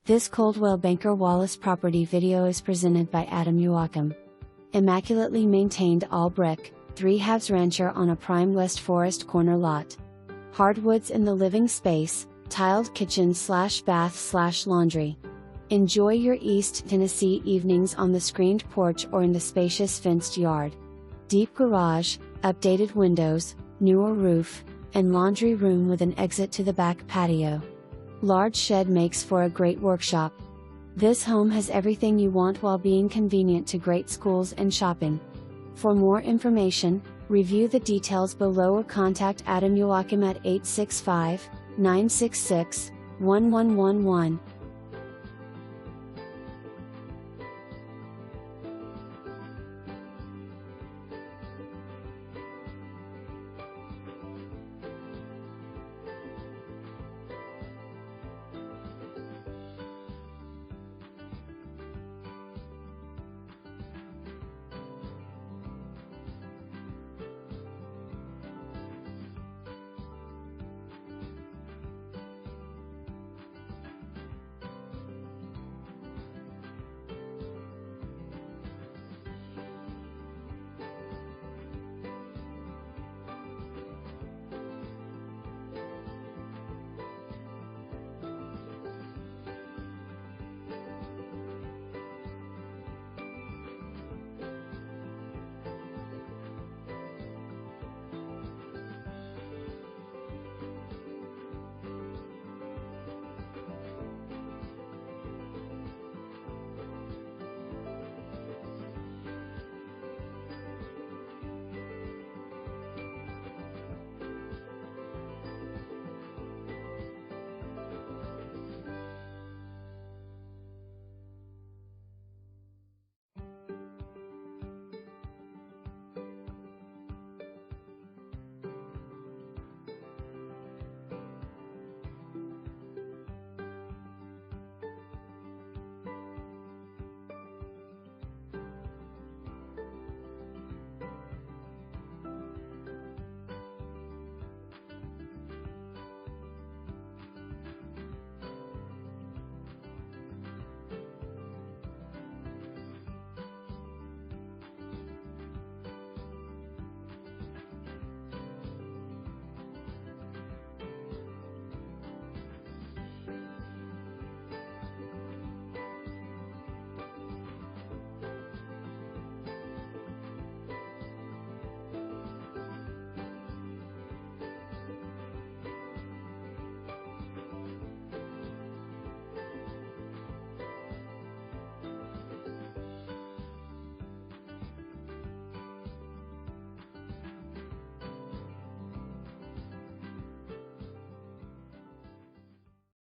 This Coldwell Banker Wallace property video is presented by Joachim. Immaculately maintained all brick, 3/2 rancher on a prime West Forest corner lot. Hardwoods in the living space, tiled kitchen/bath/laundry. Enjoy your East Tennessee evenings on the screened porch or in the spacious fenced yard. Deep garage, updated windows, newer roof, and laundry room with an exit to the back patio. Large shed makes for a great workshop. This home has everything you want while being convenient to great schools and shopping. For more information, review the details below or contact Joachim at 865-966-1111.